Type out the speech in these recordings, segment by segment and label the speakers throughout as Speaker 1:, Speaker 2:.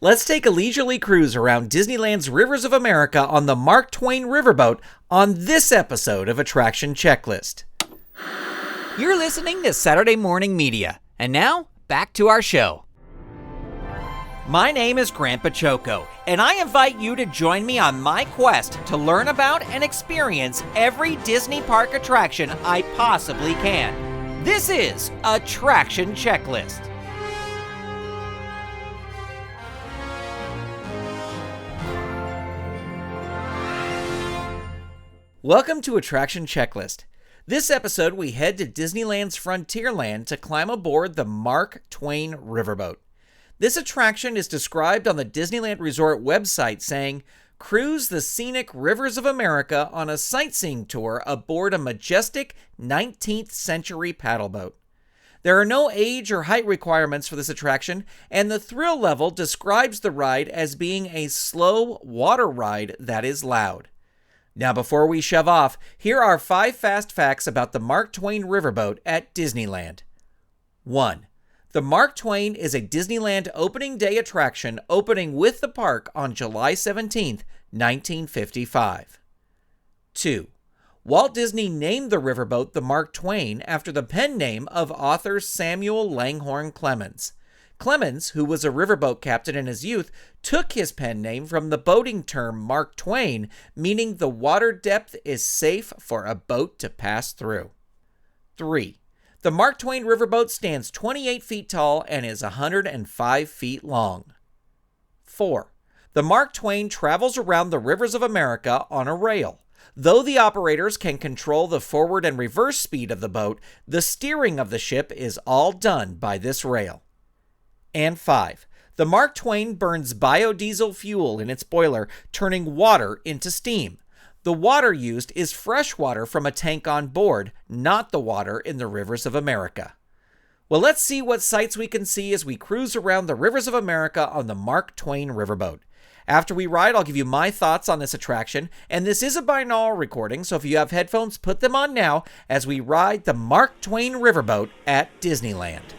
Speaker 1: Let's take a leisurely cruise around Disneyland's Rivers of America on the Mark Twain Riverboat on this episode of Attraction Checklist. You're listening to Saturday Morning Media. And now, back to our show. My name is Grandpa Choco, and I invite you to join me on my quest to learn about and experience every Disney park attraction I possibly can. This is Attraction Checklist. Welcome to Attraction Checklist. This episode, we head to Disneyland's Frontierland to climb aboard the Mark Twain Riverboat. This attraction is described on the Disneyland Resort website saying, "Cruise the scenic rivers of America on a sightseeing tour aboard a majestic 19th century paddleboat." There are no age or height requirements for this attraction, and the thrill level describes the ride as being a slow water ride that is loud. Now, before we shove off, here are 5 fast facts about the Mark Twain Riverboat at Disneyland. 1. The Mark Twain is a Disneyland opening day attraction opening with the park on July 17, 1955. 2. Walt Disney named the riverboat the Mark Twain after the pen name of author Samuel Langhorne Clemens. Clemens, who was a riverboat captain in his youth, took his pen name from the boating term Mark Twain, meaning the water depth is safe for a boat to pass through. 3. The Mark Twain Riverboat stands 28 feet tall and is 105 feet long. 4. The Mark Twain travels around the rivers of America on a rail. Though the operators can control the forward and reverse speed of the boat, the steering of the ship is all done by this rail. And 5. The Mark Twain burns biodiesel fuel in its boiler, turning water into steam. The water used is fresh water from a tank on board, not the water in the rivers of America. Well, let's see what sights we can see as we cruise around the rivers of America on the Mark Twain Riverboat. After we ride, I'll give you my thoughts on this attraction, and this is a binaural recording, so if you have headphones, put them on now as we ride the Mark Twain Riverboat at Disneyland.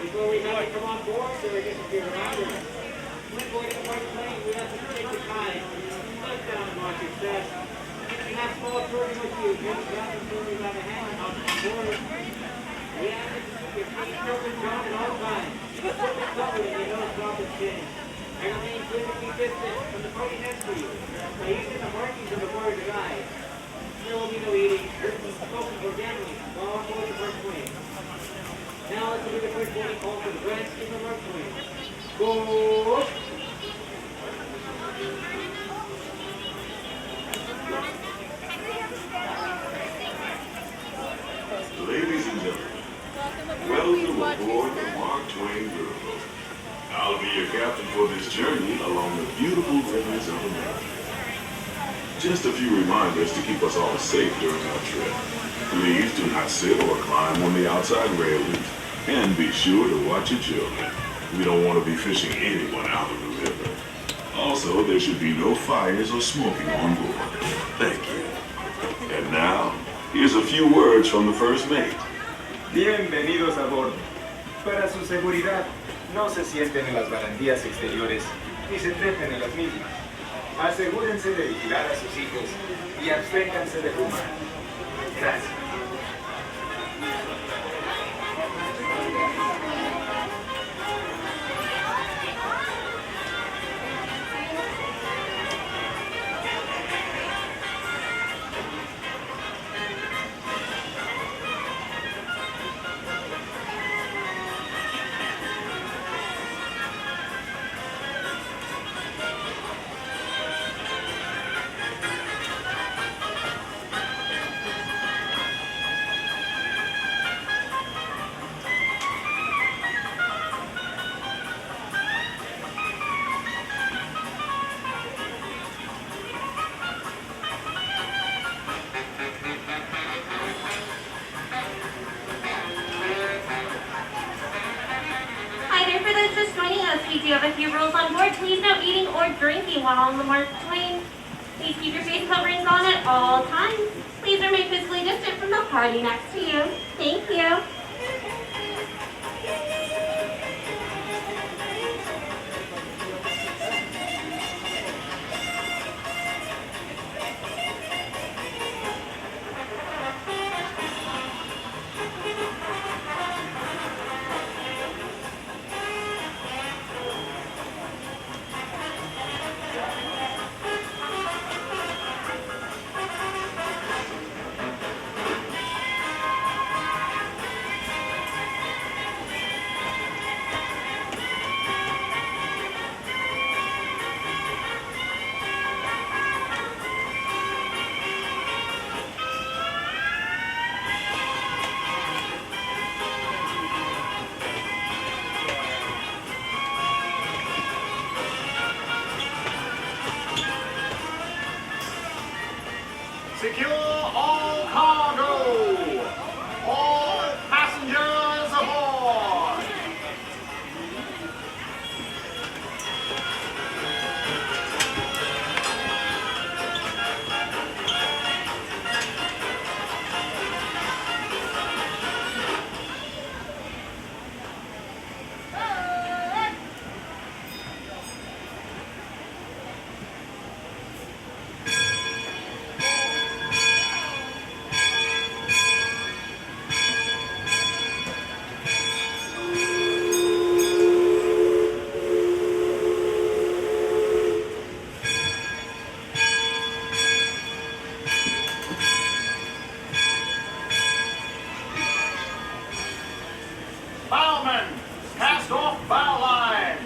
Speaker 2: Before we have to come on board, so we get to be around us. When going to the Mark Twain, we have to take the time, look down and watch your steps. You have small children with you, you have to we have a hand on board. We have to keep children down at all times. Keep them covered and you don't drop and change. And remain physically distant from the party next to you. By using the markings of the board to guide. There will be no eating, drinking, smoking, or gambling while on board the Mark Twain. Now let's look at the first one call for the Grand Scheme of Mark Twain. Go!
Speaker 3: Ladies and gentlemen, welcome aboard the Mark Twain Riverboat. I'll be your captain for this journey along the beautiful rivers of America. Just a few reminders to keep us all safe during our trip. Please do not sit or climb on the outside railings, and be sure to watch your children. We don't want to be fishing anyone out of the river. Also, there should be no fires or smoking on board. Thank you. And now, here's a few words from the first mate.
Speaker 4: Bienvenidos a bordo. Para su seguridad, no se sienten en las barandillas exteriores ni se trepen en las mismas. Asegúrense de vigilar a sus hijos y absténganse de fumar. Gracias.
Speaker 5: We do have a few rules on board. Please no eating or drinking while on the Mark Twain. Please keep your face coverings on at all times. Please remain physically distant from the party next to you. Thank you.
Speaker 6: Secure all cargo! All passengers aboard! Bowman, cast off bow line.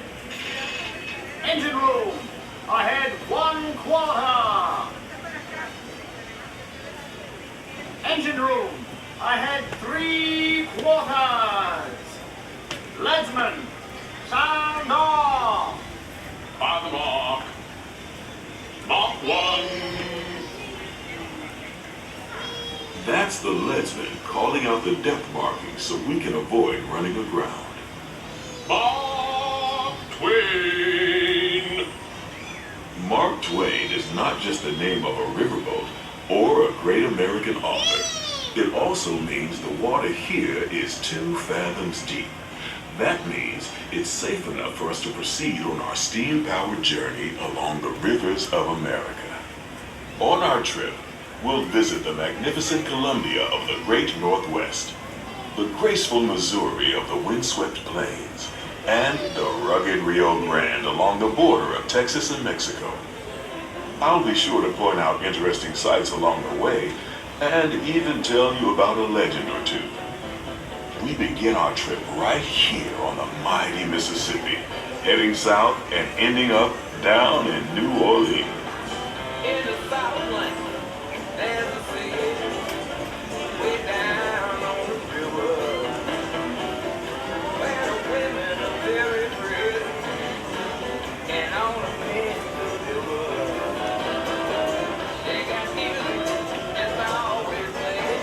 Speaker 6: Engine room, ahead 1/4. Engine room, ahead 3/4. Leadsman, sound off.
Speaker 3: On the mark. Mark 1. That's the leadsman calling out the depth markings so we can avoid running aground. Mark Twain! Mark Twain is not just the name of a riverboat or a great American author. It also means the water here is 2 fathoms deep. That means it's safe enough for us to proceed on our steam-powered journey along the rivers of America. On our trip, we'll visit the magnificent Columbia of the Great Northwest, the graceful Missouri of the windswept plains, and the rugged Rio Grande along the border of Texas and Mexico. I'll be sure to point out interesting sights along the way and even tell you about a legend or two. We begin our trip right here on the mighty Mississippi, heading south and ending up down in New Orleans.
Speaker 7: In the Southland, there's a sea, way down on the river, where the women are very pretty, and all the men deliver. They got music that's always playing,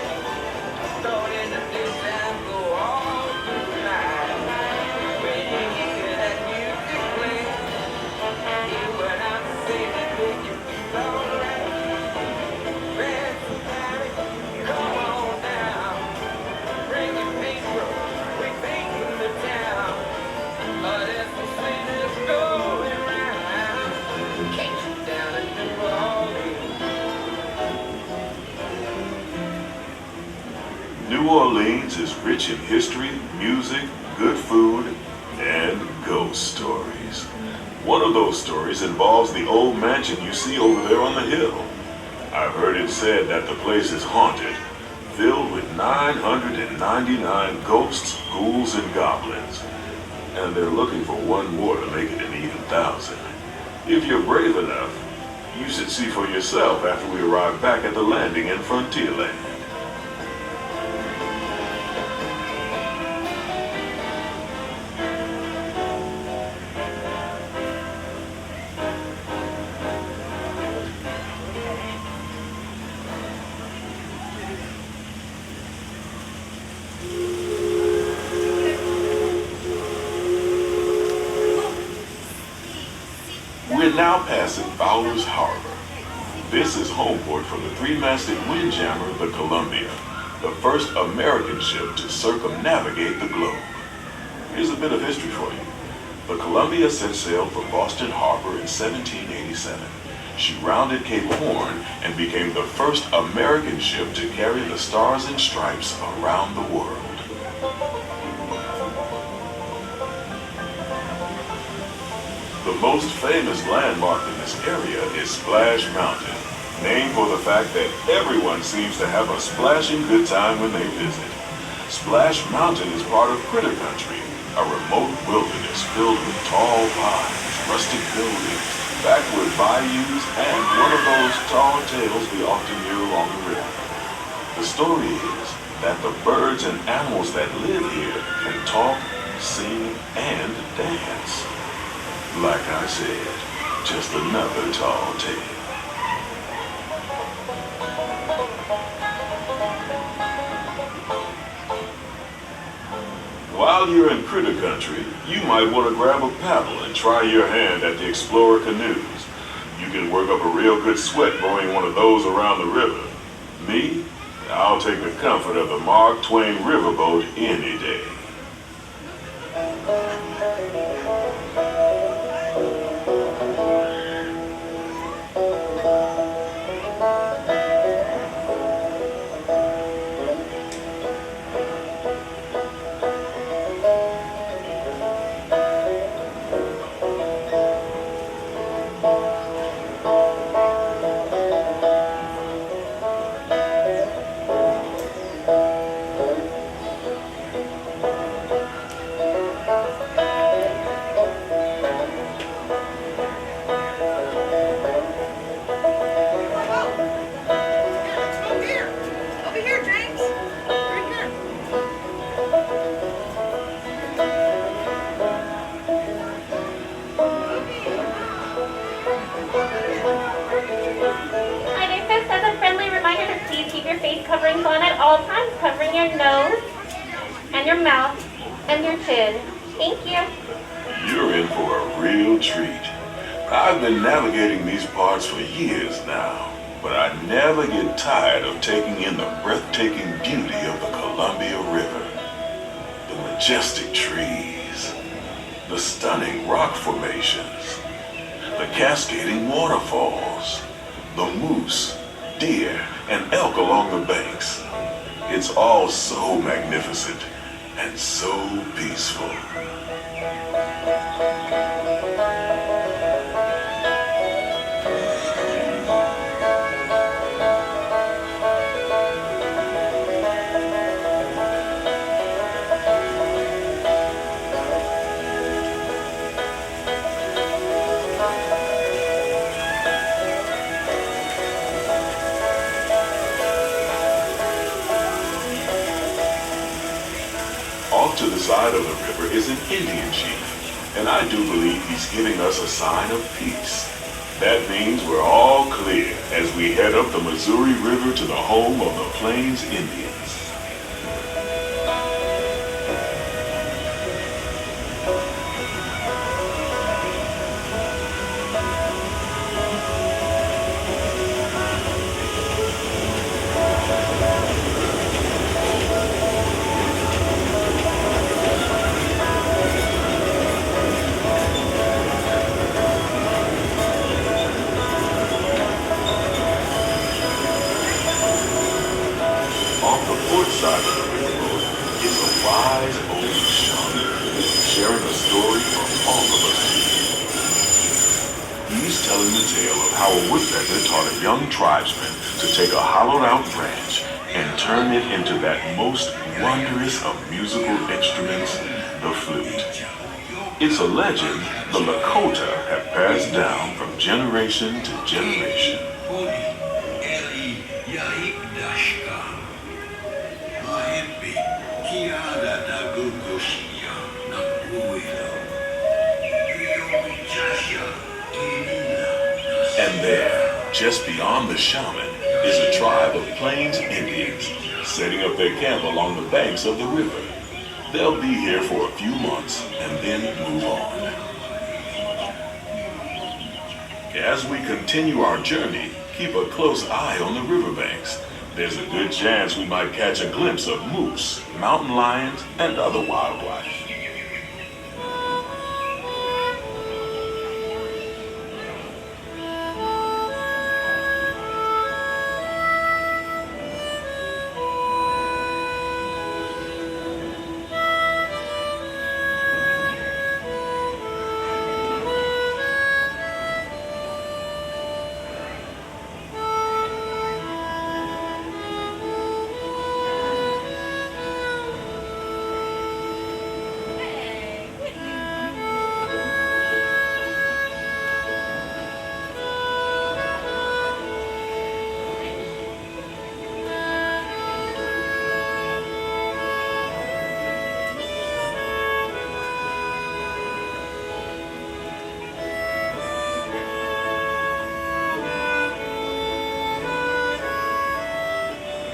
Speaker 7: starting the daytime, go all through the night. When you hear that music play, you and I say that make you feel alright. Grab somebody, come on down, bring your people, we painting the town. That's the sweetest going round. Catch you down in New Orleans.
Speaker 3: New Orleans is rich in history, music, good food, and ghost stories. One of those stories involves the old mansion you see over there on the hill. I've heard it said that the place is haunted, filled with 999 ghosts, ghouls, and goblins. And they're looking for one more to make it an even 1,000. If you're brave enough, you should see for yourself after we arrive back at the landing in Frontierland. We're now passing Fowler's Harbor. This is home port for the three-masted windjammer, the Columbia, the first American ship to circumnavigate the globe. Here's a bit of history for you. The Columbia set sail for Boston Harbor in 1787. She rounded Cape Horn and became the first American ship to carry the Stars and Stripes around the world. The most famous landmark in this area is Splash Mountain, named for the fact that everyone seems to have a splashing good time when they visit. Splash Mountain is part of Critter Country, a remote wilderness filled with tall pines, rustic buildings, backward bayous, and one of those tall tales we often hear along the river. The story is that the birds and animals that live here can talk, sing, and dance. Like I said, just another tall tale. While you're in Critter Country, you might want to grab a paddle and try your hand at the Explorer canoes. You can work up a real good sweat rowing one of those around the river. Me, I'll take the comfort of the Mark Twain Riverboat any day.
Speaker 5: Coverings on at all times, covering your nose and your mouth and your chin. Thank you.
Speaker 3: You're in for a real treat. I've been navigating these parts for years now, but I never get tired of taking in the breathtaking beauty of the Columbia River. The majestic trees, the stunning rock formations, the cascading waterfalls, the moose, deer, and elk along the banks. It's all so magnificent and so peaceful. To the side of the river is an Indian chief, and I do believe he's giving us a sign of peace. That means we're all clear as we head up the Missouri River to the home of the Plains Indians. Side of the riverboat is a wise old shaman sharing a story for all of us to hear. He's telling the tale of how a woodpecker taught a young tribesman to take a hollowed-out branch and turn it into that most wondrous of musical instruments, the flute. It's a legend the Lakota have passed down from generation to generation. And there, just beyond the shaman, is a tribe of Plains Indians setting up their camp along the banks of the river. They'll be here for a few months and then move on. As we continue our journey, keep a close eye on the riverbanks. There's a good chance we might catch a glimpse of moose, mountain lions, and other wildlife.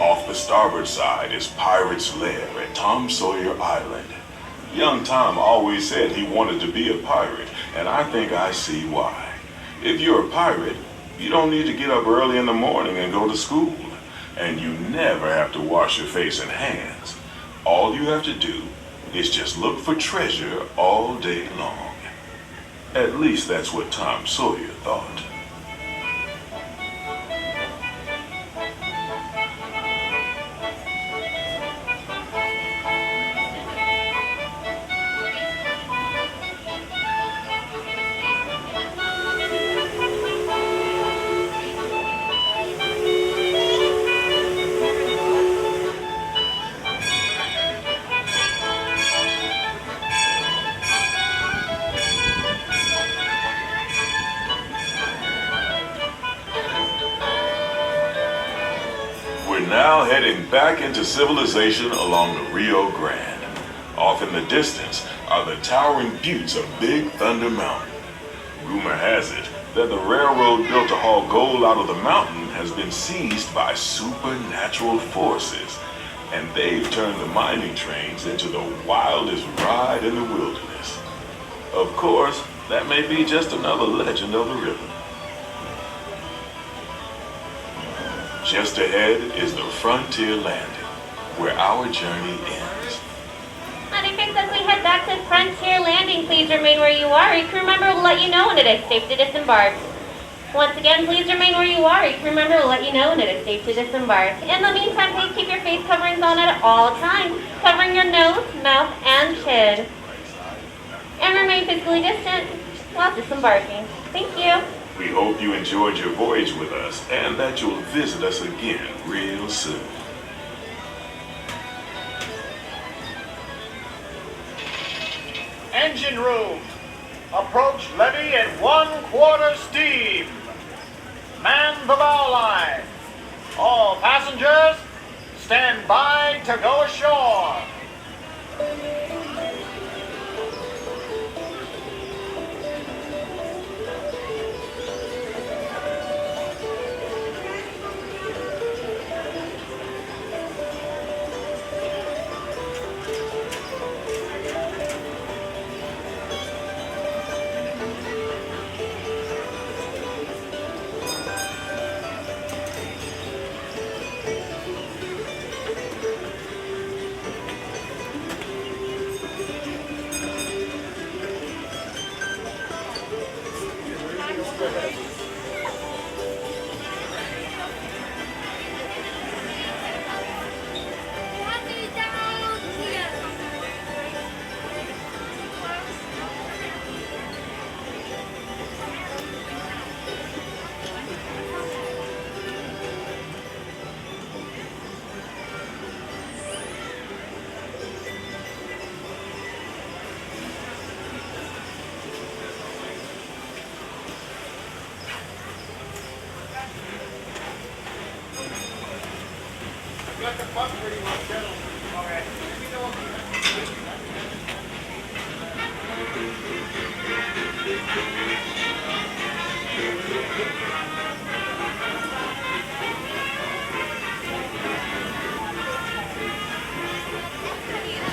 Speaker 3: Off the starboard side is Pirate's Lair at Tom Sawyer Island. Young Tom always said he wanted to be a pirate, and I think I see why. If you're a pirate, you don't need to get up early in the morning and go to school, and you never have to wash your face and hands. All you have to do is just look for treasure all day long. At least that's what Tom Sawyer thought. Now heading back into civilization along the Rio Grande. Off in the distance are the towering buttes of Big Thunder Mountain. Rumor has it that the railroad built to haul gold out of the mountain has been seized by supernatural forces, and they've turned the mining trains into the wildest ride in the wilderness. Of course, that may be just another legend of the river. Just ahead is the Frontier Landing, where our journey ends.
Speaker 5: Honeyfix, as we head back to Frontier Landing, please remain where you are. A crew member will let you know when it is safe to disembark. Once again, please remain where you are. A crew member will let you know when it is safe to disembark. In the meantime, please keep your face coverings on at all times, covering your nose, mouth, and chin. And remain physically distant while disembarking. Thank you.
Speaker 3: We hope you enjoyed your voyage with us and that you'll visit us again real soon.
Speaker 6: Engine room. Approach levee at 1/4 steam. Man the bow line. All passengers, stand by to go ashore.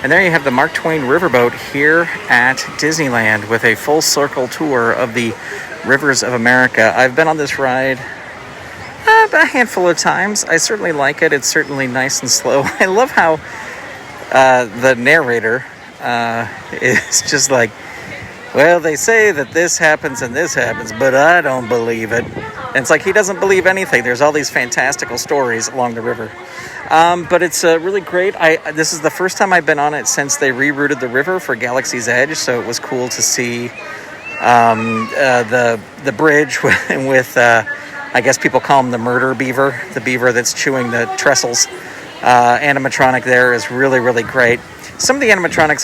Speaker 1: And there you have the Mark Twain Riverboat here at Disneyland with a full circle tour of the Rivers of America. I've been on this ride a handful of times. I certainly like it. It's certainly nice and slow. I love how the narrator is just like, well, they say that this happens and this happens, but I don't believe it. And it's like he doesn't believe anything. There's all these fantastical stories along the river. But it's really great. This is the first time I've been on it since they rerouted the river for Galaxy's Edge, so it was cool to see the bridge with I guess people call him the murder beaver, the beaver that's chewing the trestles. Animatronic there is really, really great. Some of the animatronics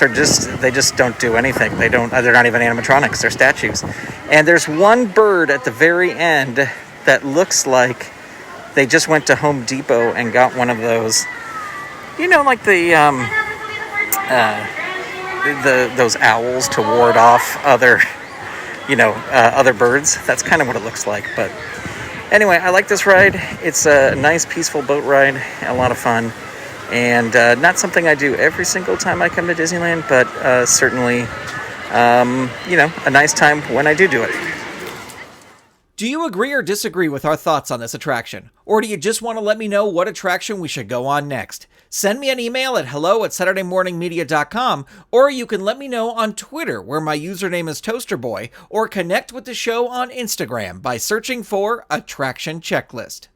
Speaker 1: they just don't do anything. They're not even animatronics, they're statues. And there's one bird at the very end that looks like they just went to Home Depot and got one of those, like those owls to ward off other birds. That's kind of what it looks like. But anyway, I like this ride. It's a nice, peaceful boat ride, a lot of fun. And not something I do every single time I come to Disneyland, but certainly, a nice time when I do it.
Speaker 8: Do you agree or disagree with our thoughts on this attraction? Or do you just want to let me know what attraction we should go on next? Send me an email at hello@SaturdayMorningMedia.com, or you can let me know on Twitter, where my username is ToasterBoy, or connect with the show on Instagram by searching for Attraction Checklist.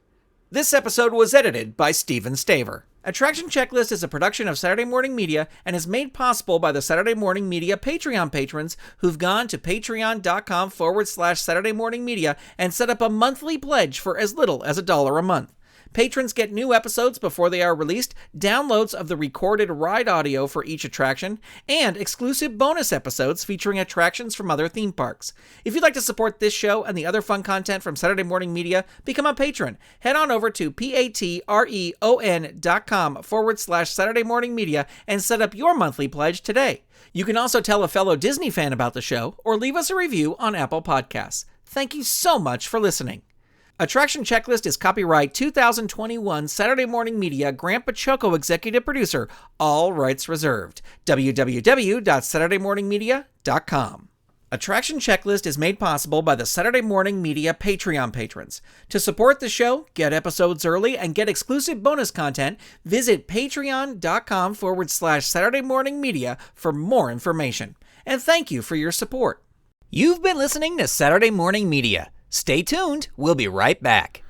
Speaker 8: This episode was edited by Steven Staver. Attraction Checklist is a production of Saturday Morning Media and is made possible by the Saturday Morning Media Patreon patrons who've gone to patreon.com/Saturday Morning Media and set up a monthly pledge for as little as $1 a month. Patrons get new episodes before they are released, downloads of the recorded ride audio for each attraction, and exclusive bonus episodes featuring attractions from other theme parks. If you'd like to support this show and the other fun content from Saturday Morning Media, become a patron. Head on over to patreon.com/Saturday Morning Media and set up your monthly pledge today. You can also tell a fellow Disney fan about the show or leave us a review on Apple Podcasts. Thank you so much for listening. Attraction Checklist is copyright 2021 Saturday Morning Media, Grant Pachoco executive producer, all rights reserved. www.SaturdayMorningMedia.com. Attraction Checklist is made possible by the Saturday Morning Media Patreon patrons. To support the show, get episodes early, and get exclusive bonus content, visit patreon.com/Saturday Morning Media for more information. And thank you for your support.
Speaker 1: You've been listening to Saturday Morning Media. Stay tuned. We'll be right back.